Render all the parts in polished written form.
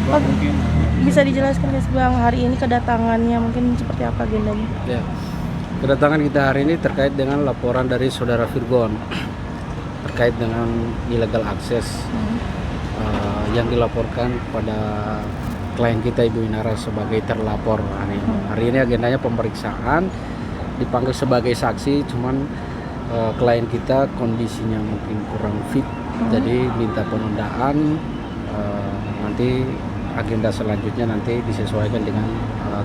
Bang, mungkin bisa dijelaskan guys Bang, hari ini kedatangannya mungkin seperti apa agendanya? Ya, kedatangan kita hari ini terkait dengan laporan dari saudara Virgon terkait dengan illegal access yang dilaporkan pada klien kita Ibu Inara sebagai terlapor hari ini. Hari ini agendanya pemeriksaan, dipanggil sebagai saksi, cuman klien kita kondisinya mungkin kurang fit, jadi minta penundaan. Nanti agenda selanjutnya nanti disesuaikan dengan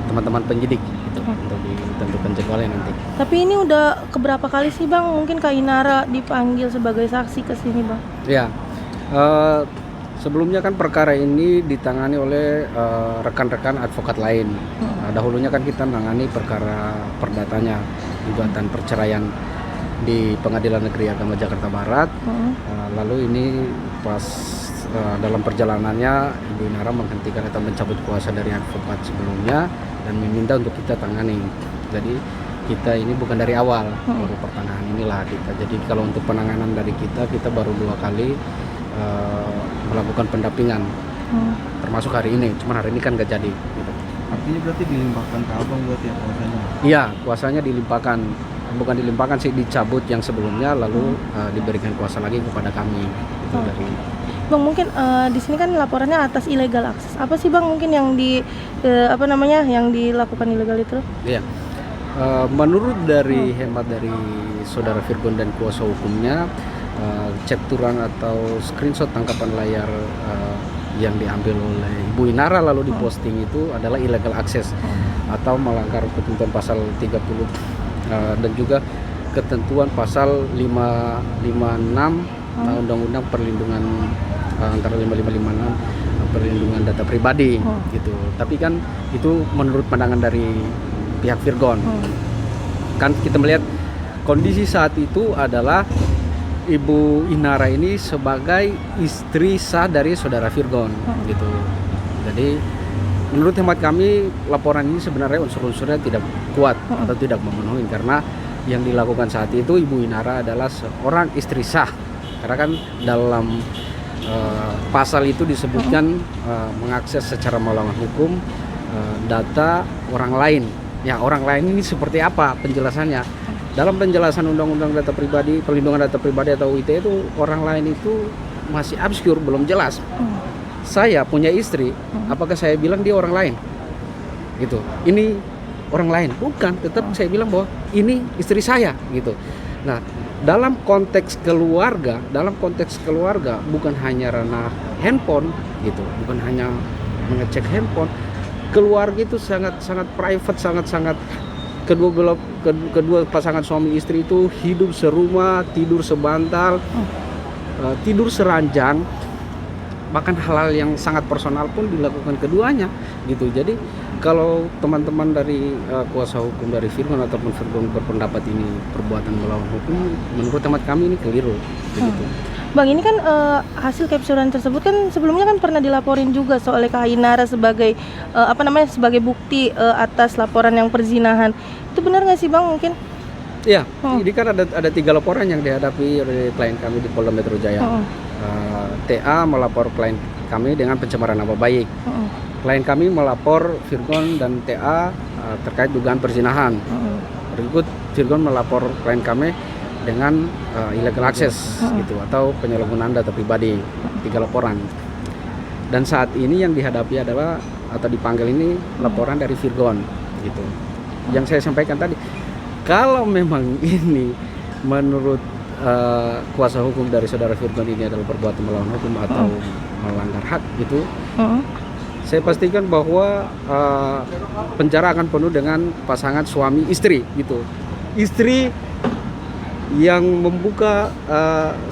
teman-teman penyidik gitu, untuk ditentukan jadwalnya nanti. Tapi ini udah keberapa kali sih Bang mungkin Kak Inara dipanggil sebagai saksi ke sini Bang? Ya, sebelumnya kan perkara ini ditangani oleh rekan-rekan advokat lain. Dahulunya kan kita menangani perkara perdatanya, gugatan perceraian di Pengadilan Negeri Agama Jakarta Barat. Lalu ini pas dalam perjalanannya Ibu Inara menghentikan atau mencabut kuasa dari advokat sebelumnya dan meminta untuk kita tangani. Jadi kita ini bukan dari awal, baru pertengahan inilah kita. Jadi kalau untuk penanganan dari kita baru 2 kali melakukan pendampingan, termasuk hari ini. Cuman hari ini kan gak jadi gitu. Artinya berarti dilimpahkan ke abang buat ya kuasanya? Iya, kuasanya dilimpahkan, bukan dilimpahkan sih, dicabut yang sebelumnya, lalu diberikan kuasa lagi kepada kami itu dari. Bang, mungkin di sini kan laporannya atas illegal access. Apa sih Bang mungkin yang yang dilakukan ilegal itu? Iya. Menurut dari hemat dari saudara Virgon dan kuasa hukumnya, capturan atau screenshot tangkapan layar yang diambil oleh Ibu Inara lalu diposting itu adalah illegal access atau melanggar ketentuan pasal 30 dan juga ketentuan pasal 556 Undang-Undang Perlindungan antara 5556 perlindungan data pribadi gitu. Tapi kan itu menurut pandangan dari pihak Virgon. Kan kita melihat kondisi saat itu adalah Ibu Inara ini sebagai istri sah dari saudara Virgon gitu. Jadi menurut hemat kami laporan ini sebenarnya unsur-unsurnya tidak kuat atau tidak memenuhi, karena yang dilakukan saat itu Ibu Inara adalah seorang istri sah. Karena kan dalam pasal itu disebutkan mengakses secara melawan hukum data orang lain. Ya, orang lain ini seperti apa penjelasannya? Dalam penjelasan Undang-Undang Data Pribadi, Perlindungan Data Pribadi atau UITE itu orang lain itu masih obskur, belum jelas. Saya punya istri, apakah saya bilang dia orang lain? Gitu. Ini orang lain? Bukan, tetap saya bilang bahwa ini istri saya gitu. Nah, dalam konteks keluarga bukan hanya ranah handphone gitu, bukan hanya mengecek handphone. Keluarga itu sangat private, sangat kedua pasangan suami istri itu hidup serumah, tidur sebantal, tidur seranjang, bahkan hal-hal yang sangat personal pun dilakukan keduanya gitu. Jadi kalau teman-teman dari kuasa hukum dari Virgon ataupun Virgon berpendapat ini perbuatan melawan hukum, menurut hemat kami ini keliru begitu. Bang, ini kan hasil capturean tersebut kan sebelumnya kan pernah dilaporin juga oleh Kak Inara sebagai sebagai bukti atas laporan yang perzinahan. Itu benar nggak sih Bang mungkin? Iya, ini kan ada 3 laporan yang dihadapi oleh klien kami di Polda Metro Jaya. TA melapor klien kami dengan pencemaran nama baik. Klien kami melapor Virgon dan TA terkait dugaan perzinahan. Berikut Virgon melapor klien kami dengan illegal access gitu atau penyalahgunaan data pribadi. 3 laporan. Dan saat ini yang dihadapi adalah atau dipanggil ini laporan dari Virgon gitu. Yang saya sampaikan tadi, kalau memang ini menurut kuasa hukum dari saudara Virgon ini adalah perbuatan melawan hukum atau melanggar hak gitu, saya pastikan bahwa penjara akan penuh dengan pasangan suami istri gitu. Istri yang membuka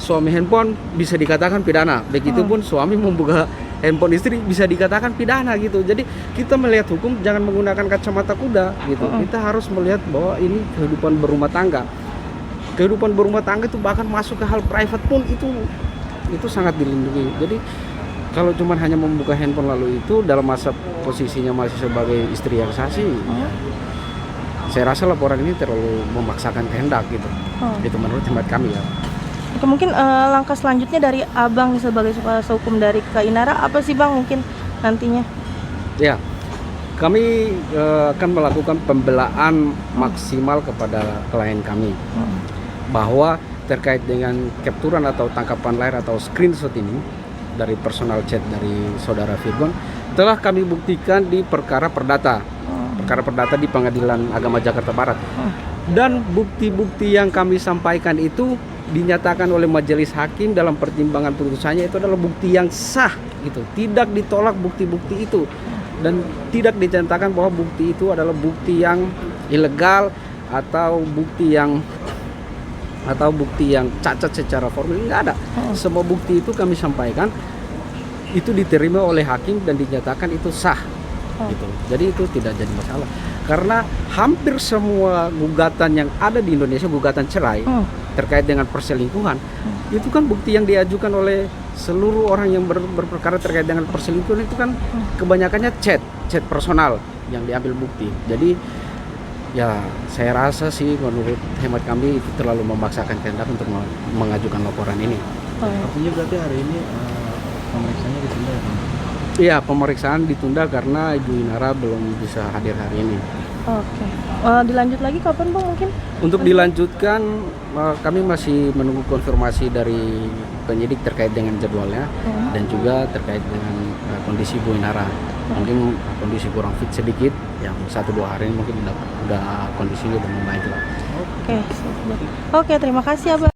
suami handphone bisa dikatakan pidana, begitupun suami membuka handphone istri bisa dikatakan pidana gitu. Jadi kita melihat hukum jangan menggunakan kacamata kuda gitu. Kita harus melihat bahwa ini kehidupan berumah tangga. Kehidupan berumah tangga itu bahkan masuk ke hal private pun itu sangat dilindungi. Jadi kalau cuma hanya membuka handphone lalu itu dalam masa posisinya masih sebagai istri yang sah sih, saya rasa laporan ini terlalu memaksakan kehendak gitu. Itu menurut hemat kami ya. Oke, mungkin langkah selanjutnya dari Abang sebagai kuasa hukum dari Kak Inara apa sih Bang mungkin nantinya? Ya, kami akan melakukan pembelaan maksimal kepada klien kami bahwa terkait dengan capturean atau tangkapan layar atau screenshot ini dari personal chat dari saudara Virgon telah kami buktikan di perkara perdata di Pengadilan Agama Jakarta Barat, dan bukti-bukti yang kami sampaikan itu dinyatakan oleh majelis hakim dalam pertimbangan putusannya itu adalah bukti yang sah gitu, tidak ditolak bukti-bukti itu, dan tidak dinyatakan bahwa bukti itu adalah bukti yang ilegal atau bukti yang cacat secara formil. Nggak ada. Semua bukti itu kami sampaikan itu diterima oleh hakim dan dinyatakan itu sah gitu. Jadi itu tidak jadi masalah karena hampir semua gugatan yang ada di Indonesia, gugatan cerai terkait dengan perselingkuhan, itu kan bukti yang diajukan oleh seluruh orang yang berperkara terkait dengan perselingkuhan itu kan kebanyakannya chat personal yang diambil bukti. Jadi ya saya rasa sih menurut hemat kami itu terlalu memaksakan kehendak untuk mengajukan laporan ini. Artinya berarti hari ini pemeriksaannya ditunda ya, Bang? Iya, pemeriksaan ditunda karena Ibu Inara belum bisa hadir hari ini. Oke. Dilanjut lagi kapan Bang mungkin? Untuk dilanjutkan kami masih menunggu konfirmasi dari penyidik terkait dengan jadwalnya dan juga terkait dengan kondisi Bu Inara. Mungkin kondisi kurang fit sedikit, yang 1-2 hari ini mungkin udah kondisinya udah membaik lah. Oke, terima kasih Abang.